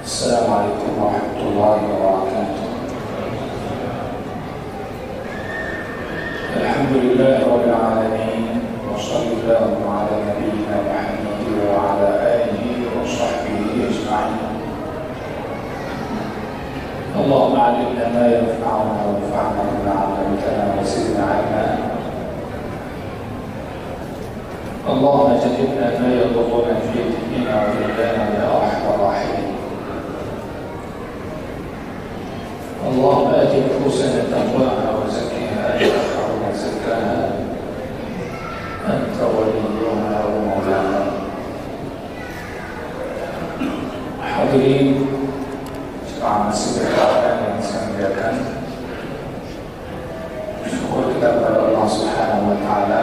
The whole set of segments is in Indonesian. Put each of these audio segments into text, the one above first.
السلام عليكم ورحمة الله وبركاته. الحمد لله رب العالمين، وصلى الله على نبينا محمد وعلى آله وصحبه أجمعين. اللهم علمنا ما ينفعنا وانفعنا بما علمتنا وزدنا علما. اللهم جنبنا ما يضرنا في ديننا ودنيانا يا أرحم الراحمين. اللهم آت نفوسنا تقواها وزكها أنت خير من زكاها أنت وليها ومولاها. Hadirin jemaah masjid yang saya muliakan, syukur kita kepada Allah Subhanahu wa Ta'ala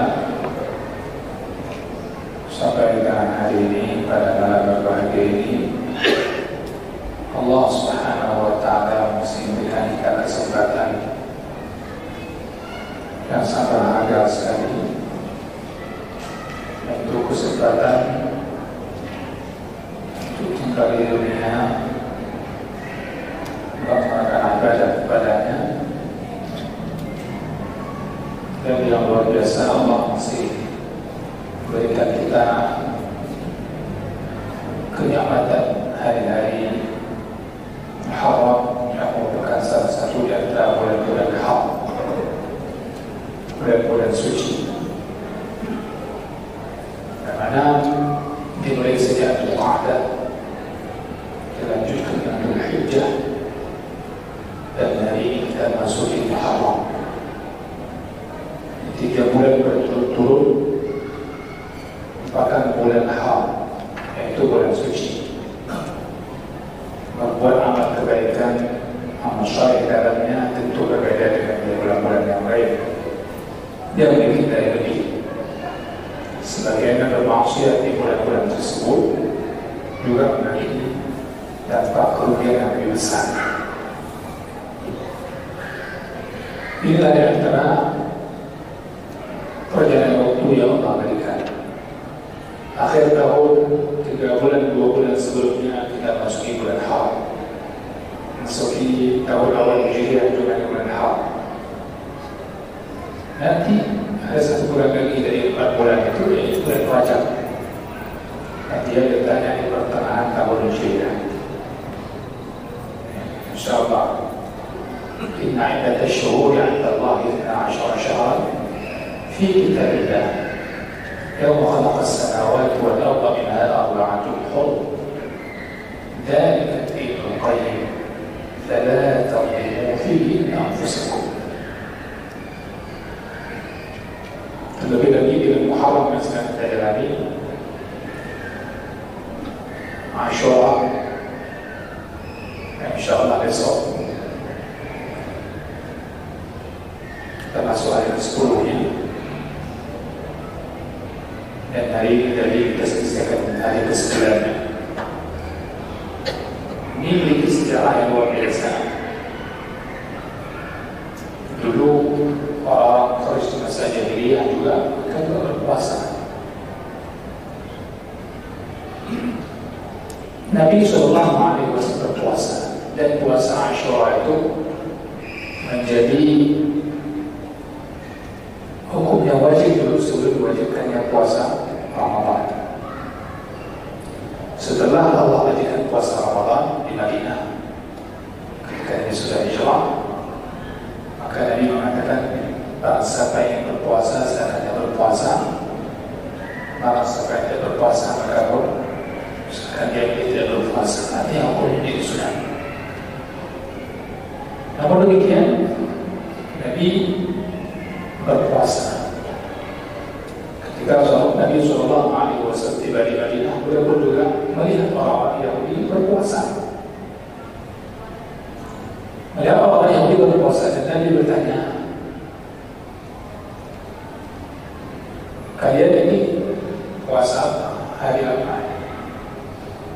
sampai dengan hari ini, pada malam berbahagia ini Allah Subhanahu wa Ta'ala masih memberikan kita kesempatan yang sangat berharga sekali, yaitu kesempatan untuk tinggal di dunia melaksanakan ibadah kepadanya. Dan yang luar biasa, Allah masih berikan kita kenikmatan hari-hari Muharram yang merupakan salah satu di antara bulan-bulan haram, bulan-bulan suci, yang mana dimulai sejak Dzulqa'dah, dilanjutkan dengan Dzulhijjah, dan hari ini kita masuk di Muharram. 3 bulan berturut-turut merupakan bulan haram, yaitu bulan suci. Membuat amal kebaikan, amal syar'i dalamnya tentu berbeda dengan bulan-bulan yang lain. Dia memiliki daya lebih. Sebagian bermaksiat di bulan-bulan tersebut juga memiliki dampak kerugian yang lebih besar. Inilah di antara perjalanan waktu yang Allah berikan. Akhir tahun, 3 bulan, 2 bulan sebelumnya kita masuki bulan haram, masuki tahun awal Hijriah juga di bulan haram. Nanti ada 1 bulan lagi dari 4 bulan itu, yaitu bulan Rajab. Dan dia ditanya di pertengahan tahun Hijriah. InsyaAllah, inna iddata syuhuri 'inda Allahi 12 syahran fi kitabillah يوم خلق السماوات والأرض منها 4 حرم ذلك الدين القيم فلا تظلموا فيه أنفسكم. Terlebih lagi di bulan Muharram yang sedang kita jalani, Asyura, insyaallah besok kita masuk hari ke-10-nya. Dan hari ini dari kita selesaikan hari ke-9-nya. Ini memiliki sejarah yang luar biasa. Dulu orang Quraisy di masa jahiliyah juga berpuasa. Nabi SAW berpuasa, dan puasa Asyura itu menjadi hukumnya wajib dulu sebelum diwajibkannya puasa Ramadan. Setelah Allah wajibkan puasa Ramadan di Madinah, ketika Nabi sudah hijrah, maka Nabi mengatakan, barang siapa yang berpuasa saya akan berpuasa, barang siapa yang tidak berpuasa maka misalkan dia tidak berpuasa, nanti hukum ini sudah. Namun demikian, Nabi berpuasa. Ketika Nabi SAW tiba di Madinah, beliau pun juga melihat orang-orang Yahudi berpuasa. Melihat orang Yahudi berpuasa, dan Nabi bertanya, kalian ini puasa hari apa?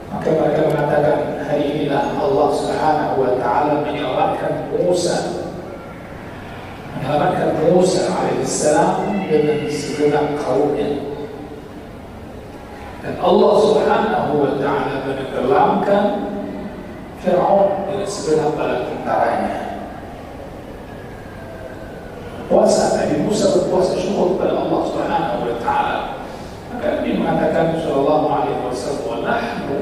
Maka mereka mengatakan, hari inilah Allah Subhanahu wa Ta'ala menyelamatkan Musa alaihissalam dengan segenap kaumnya. Dan Allah Subhanahu wa Ta'ala menenggelamkan Fir'aun dengan segenap bala tentaranya. Puasa Nabi Musa berpuasa syukur kepada Allah Subhanahu wa taala. Maka Nabi mengatakan sallallahu alaihi wasallam, "Wa nahnu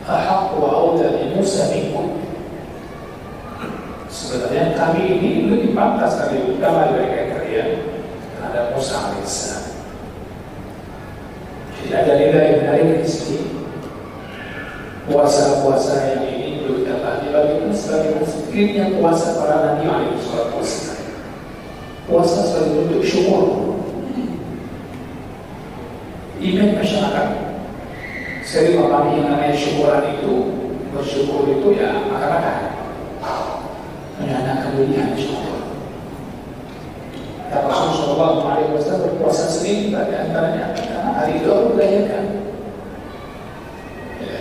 ahaqqu wa awla bi Musa minkum." Sebenarnya kami ini lebih pantas, lebih utama dibandingkan kalian terhadap Musa alaihissalam. Jadi ada nilai menarik di sini. Puasa-puasa yang ini perlu kita pahami bagaimana sebagai musiknya puasa para Nabi alaihissalam. Puasa sebagai bentuk syukur. Iman masyarakat sering memahami yang namanya syukuran itu, bersyukur itu ya makan-makan, menyanakan dunia syukur. Rasulullah Shallallahu Alaihi Wasallam berpuasa Senin di antaranya karena hari itu Allah dilahirkan.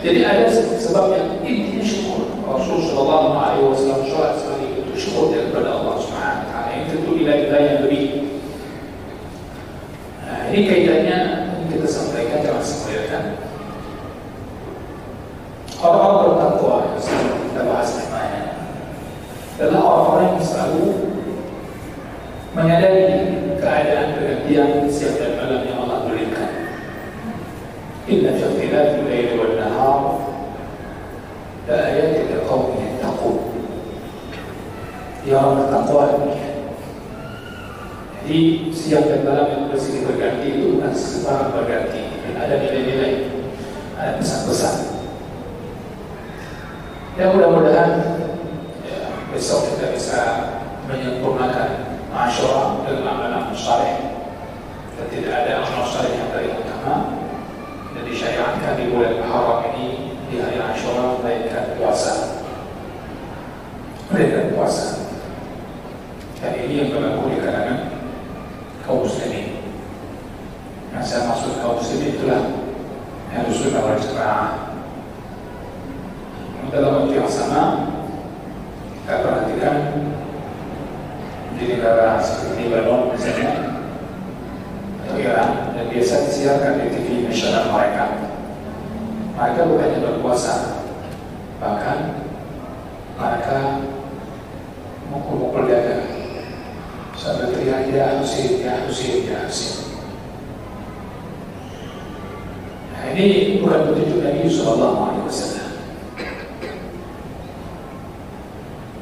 Jadi ada sebab yang intinya syukur. Rasulullah Shallallahu Alaihi Wasallam sholat sebagai bentuk syukur daripada Allah Subhanahu Wa Taala. Ini tentu nilai-nilai yang lebih. Nah, ini kaitannya kita sampaikan dalam semuanya. Orang-orang bertakwa yang selalu kita bahas temanya adalah orang-orang yang selalu menyadari keadaan pergantian siang dan malam yang Allah berikan. Inna fi ikhtilafil laili wan nahar la ayatin liqaumin yattaqun. Ya orang bertakwa demikian. Jadi siang dan malam yang bersilih berganti itu bukan sembarang berganti, dan ada nilai-nilai, ada pesan-pesan. Ya mudah-mudahan besok kita bisa menyempurnakan Asyura dengan amal-amal saleh. Dan tidak ada amal saleh yang paling utama dan disyariatkan di bulan Muharram ini di hari Asyura melainkan puasa. Melainkan puasa. Dan ini yang berlaku di kalangan kaum muslimin. Yang saya maksud kaum muslimin itulah yang Sunnah wal Jamaah. Dalam waktu yang sama kita perhatikan di negara seperti Lebanon misalnya atau Iran, dan biasa disiarkan di TV nasional mereka bukannya berpuasa, bahkan mereka mukul-mukul dada sambil teriak ya Husin, ya Husin, ya Husin. Nah, ini bukan petunjuk Nabi Sallallahu Alaihi Wasallam.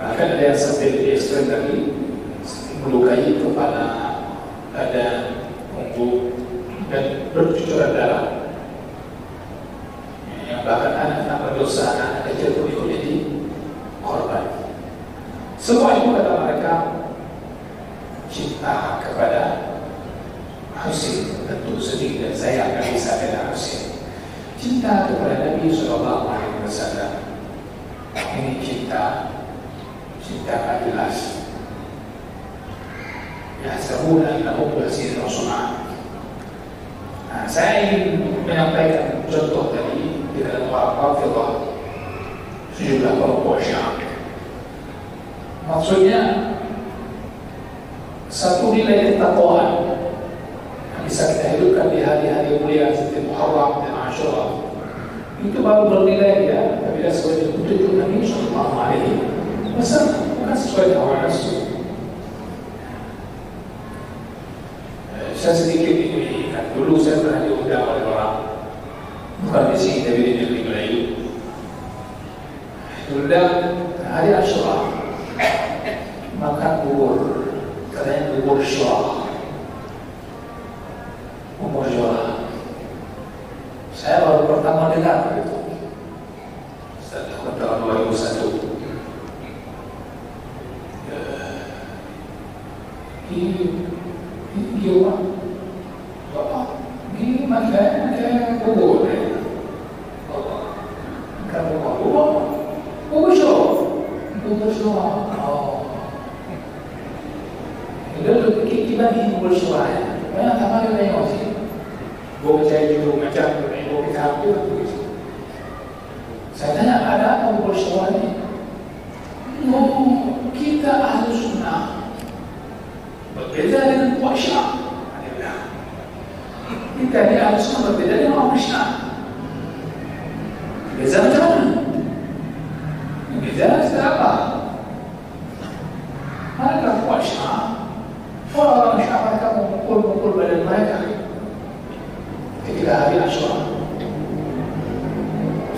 Bahkan ada yang sampai di ekstrem tadi melukai kepala, dada, punggung, dan bercucuran darah. Yang bahkan anak-anak berdosa, anak kecil pun ikut jadi korban. Semua itu kata mereka cinta kepada Husin, tentu sedih dan sayang akan bisa dengan Husin. Cinta kepada Nabi Sallallahu Alaihi Wasallam ini cinta gak jelas. Ya sabuna ila hubba sayyidina Rasulullah. Nah, saya ingin menyampaikan contoh tadi di dalam Rafidhah sejumlah kelompok Syiah. Maksudnya satu nilai ketakwaan yang bisa kita hidupkan di hari-hari mulia seperti Muharram dan Asyura itu baru bernilai ya apabila sebagai petunjuk Nabi Sallallahu Alaihi Wasallam, bukan sesuai dengan hawa nafsu. Saya sedikit ini kan dulu saya pernah diundang oleh orang bukan di sini tapi di negeri Melayu, diundang hari Asyura makan bubur, katanya bubur syura, bubur syura. Saya baru pertama dengar itu setelah tahun 2001. Dia orang bapak ini makan bubur makan bubur syura. Dia tu kita bubur syura banyak sama dia tengok sih bubur cai juga macam bubur kita ambil tu. Saya tanya ada apa bubur syura ni? Oh, kita ahli sunnah berbeza dengan puak Syiah. Kita ni ahli sunnah berbeza dengan orang Syiah. Beza macam mana? Sudah apa? Mereka kuat Syiah. Orang-orang Syiah mereka memukul badan mereka ketika hari Asyura.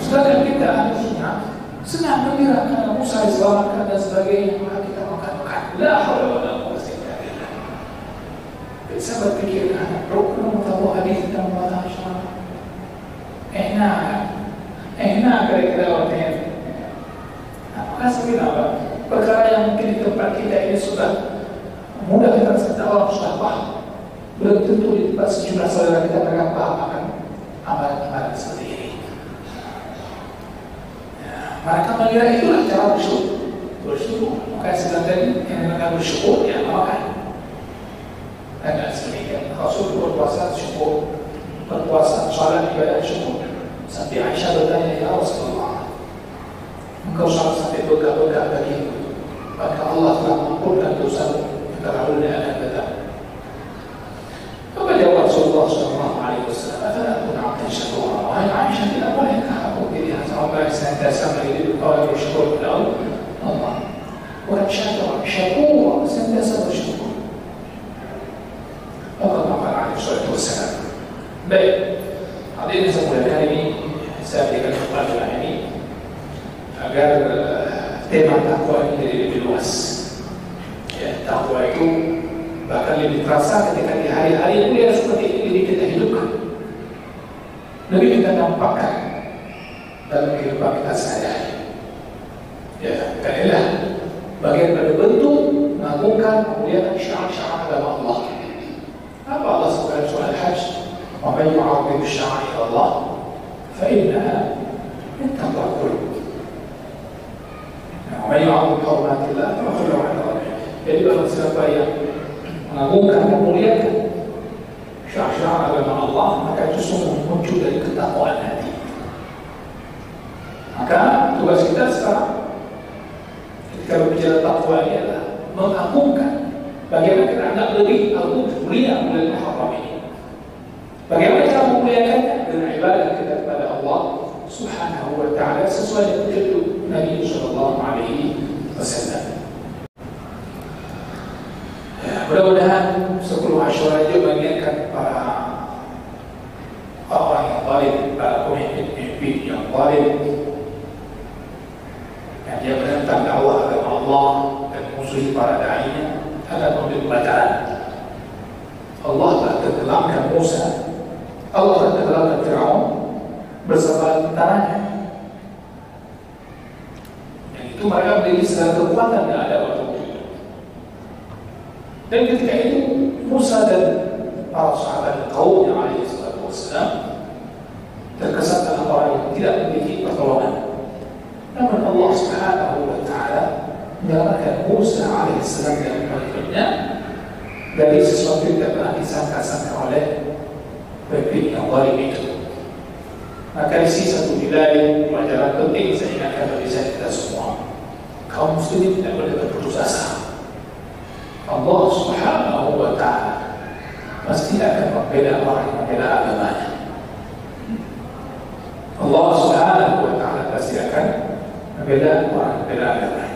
Sedangkan kita Ahlussunnah senang gembira karena Musa diselamatkan dan sebagainya, maka kita makan. La haula wala quwwata illa billah. Sahabat pikirkan, rukun tahu hadis tentang mata Asyura. Enak kira-kira waktunya. Apakah sebenarnya perkara yang mungkin di tempat kita ini sudah mudah kita rasa orang sudah paham. Belum tentu di tempat sejumlah saudara kita mereka paham akan amalan-amalan seperti ini. Mereka mengira itulah cara bersyukur. Maka sedang tadi yang namanya bersyukur ya makan. Dan sedemikian Rasul berpuasa syukur, berpuasa salat ibadah syukur. Sampai Aisyah bertanya, ya Rasulullah, engkau salat sampai berkah-berkah bagiku, maka Allah telah mengampunkan dosa terlalu dan ada. Maka jawab Rasulullah SAW, "Afala akun 'abdan syakura?" Wahai Aisyah, tidak bolehkah aku diri hamba senantiasa menjadi orang bersyukur kepada Allah? Orang syakura senantiasa bersyukur. Allah Alaihi Wasallam. Baik, hadirin sekalian, kali ini saya berikan pelajaran ini agar tema takwa ini jadi lebih luas. Ya, takwa itu bahkan lebih terasa ketika di hari-hari mulia seperti ini kita hidupkan, lebih kita nampakkan dalam kehidupan kita sehari-hari. Ya, inilah bagian dari bentuk mengagungkan memuliakan syiar-syiar agama Allah. Apa Allah sebutkan surah Al-Hajj, "Wa man yu'azzim sya'air Allah fa innaha min taqwal qulub." Wa man yu'azzim hurumatillah fa khairu 'inda rabbih. Jadi barang siapa yang mengagungkan, memuliakan syiar-syiar agama Allah, maka itu semua muncul dari ketakwaan hati. Maka tugas kita sekarang ketika berbicara takwa ini adalah mengagungkan bagaimana kita anggap lebih agung, mulia oleh Muharram ini. Bagaimana cara memuliakannya? Dengan ibadah kita kepada Allah Subhanahu wa Ta'ala sesuai dengan petunjuk Nabi Sallallahu Alaihi Wasallam. Mudah-mudahan 10 Asyura itu mengingatkan para orang yang zalim, para pemimpin yang zalim, yang dia menentang dakwah agama Allah dan musuhi para da'inya, akan mengambil pelajaran. Allah telah tenggelamkan Musa, Allah telah tenggelamkan Fir'aun bersama tentaranya. Yang itu mereka memiliki segala kekuatan yang ada waktu itu. Dan ketika itu Musa dan para sahabat kaumnya alaihi salatu wassalam terkesan dengan orang yang tidak memiliki pertolongan. Namun Allah Subhanahu wa Ta'ala menyelamatkan Musa alaihi salam dan pengikutnya dari sesuatu yang tidak pernah disangka-sangka oleh pemimpin yang zalim itu. Maka di sini satu nilai pelajaran penting saya ingatkan bagi kita semua, kaum muslimin tidak boleh berputus asa. Allah Subhanahu wa Ta'ala pasti akan membela orang yang membela agamanya. Allah Subhanahu wa Ta'ala pasti akan membela orang yang membela agamanya.